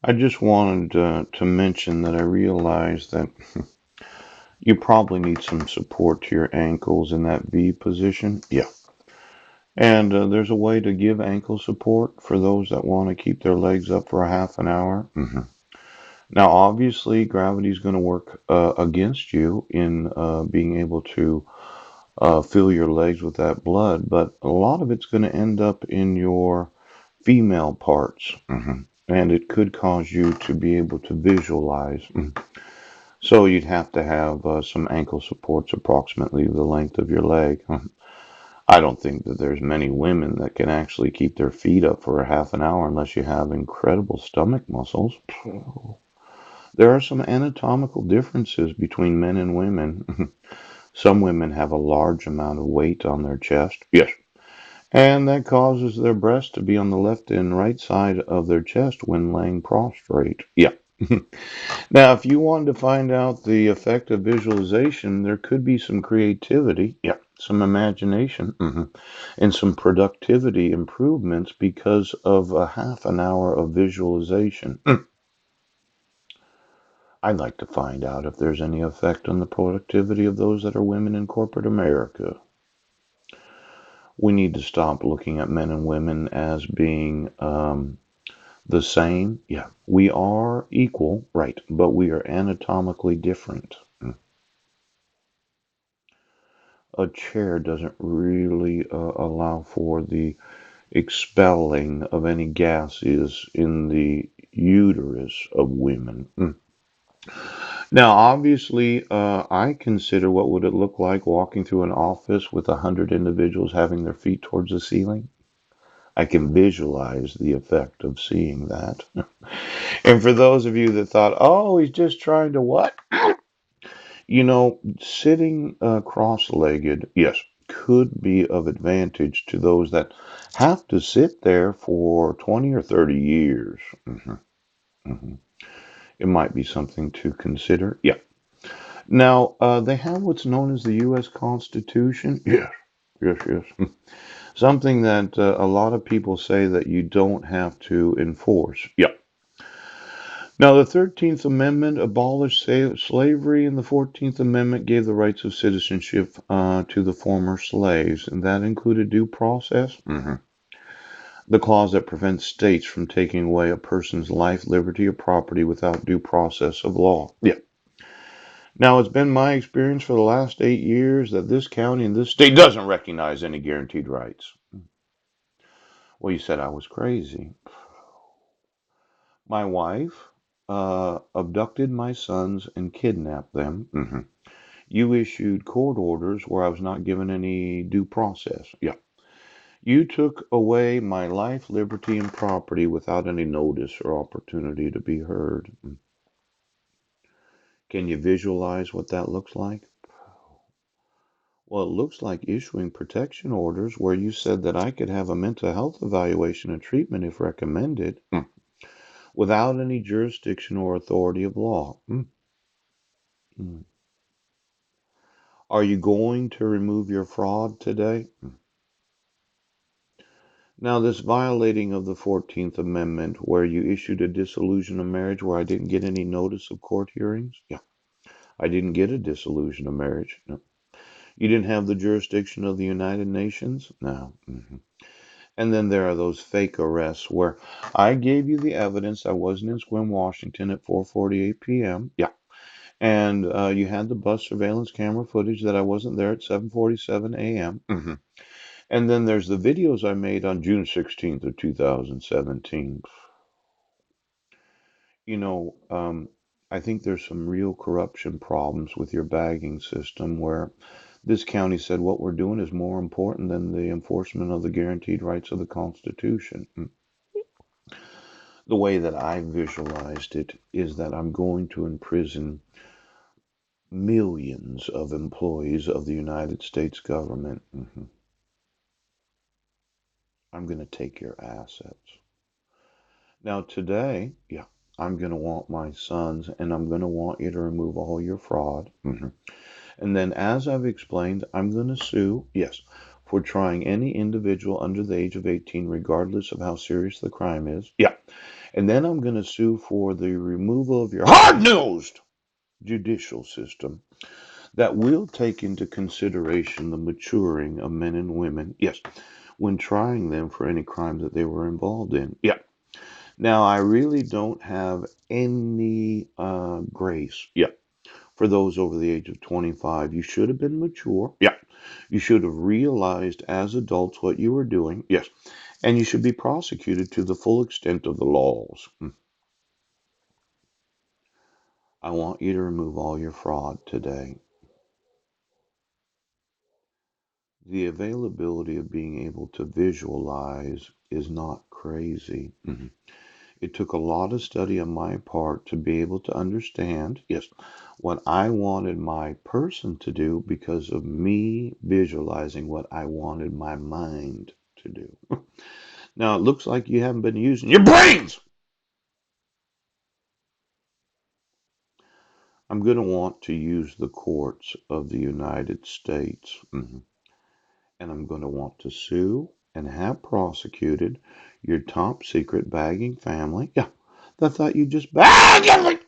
I just wanted to mention that I realized that you probably need some support to your ankles in that V position. Yeah. And there's a way to give ankle support for those that want to keep their legs up for a half an hour. Now, obviously, gravity is going to work against you in being able to fill your legs with that blood, but a lot of it's going to end up in your female parts. And it could cause you to be able to visualize. So you'd have to have some ankle supports approximately the length of your leg. I don't think that there's many women that can actually keep their feet up for a half an hour unless you have incredible stomach muscles. There are some anatomical differences between men and women. Some women have a large amount of weight on their chest. Yes. And that causes their breasts to be on the left and right side of their chest when laying prostrate. Yeah. Now, if you wanted to find out the effect of visualization, there could be some creativity, yeah, some imagination, and some productivity improvements because of a half an hour of visualization. I'd like to find out if there's any effect on the productivity of those that are women in corporate America. We need to stop looking at men and women as being the same. Yeah, we are equal, right, but we are anatomically different. A chair doesn't really allow for the expelling of any gases in the uterus of women. Now, obviously, I consider what would it look like walking through an office with 100 individuals having their feet towards the ceiling. I can visualize the effect of seeing that. And for those of you that thought, oh, he's just trying to what? Sitting cross-legged, yes, could be of advantage to those that have to sit there for 20 or 30 years. hmm It might be something to consider. Yeah. Now, they have what's known as the U.S. Constitution. Yes, yes, yes. Something that a lot of people say that you don't have to enforce. Yeah. Now, the 13th Amendment abolished slavery, and the 14th Amendment gave the rights of citizenship to the former slaves, and that included due process. The clause that prevents states from taking away a person's life, liberty, or property without due process of law. Yeah. Now, it's been my experience for the last 8 years that this county and this state doesn't recognize any guaranteed rights. Well, you said I was crazy. My wife abducted my sons and kidnapped them. You issued court orders where I was not given any due process. Yeah. You took away my life, liberty, and property without any notice or opportunity to be heard. Can you visualize what that looks like? Well, it looks like issuing protection orders where you said that I could have a mental health evaluation and treatment if recommended without any jurisdiction or authority of law. Mm. Are you going to remove your fraud today? Now, this violating of the 14th Amendment, where you issued a dissolution of marriage where I didn't get any notice of court hearings? Yeah, I didn't get a dissolution of marriage. No. You didn't have the jurisdiction of the United Nations? No. And then there are those fake arrests where I gave you the evidence I wasn't in Sequim, Washington at 4:48 p.m. Yeah. And you had the bus surveillance camera footage that I wasn't there at 7:47 a.m. And then there's the videos I made on June 16th of 2017. You know, I think there's some real corruption problems with your bagging system where this county said what we're doing is more important than the enforcement of the guaranteed rights of the Constitution. The way that I visualized it is that I'm going to imprison millions of employees of the United States government. I'm going to take your assets. Now, today, yeah, I'm going to want my sons and I'm going to want you to remove all your fraud. And then, as I've explained, I'm going to sue, yes, for trying any individual under the age of 18, regardless of how serious the crime is. Yeah. And then I'm going to sue for the removal of your hard nosed judicial system that will take into consideration the maturing of men and women, yes, when trying them for any crime that they were involved in. Yeah. Now, I really don't have any grace. Yeah. For those over the age of 25, you should have been mature. Yeah. You should have realized as adults what you were doing. Yes. And you should be prosecuted to the full extent of the laws. I want you to remove all your fraud today. The availability of being able to visualize is not crazy. It took a lot of study on my part to be able to understand, yes, what I wanted my person to do because of me visualizing what I wanted my mind to do. Now, it looks like you haven't been using your brains. I'm going to want to use the courts of the United States. And I'm going to want to sue and have prosecuted your top secret bagging family. Yeah, that thought you just bag everything.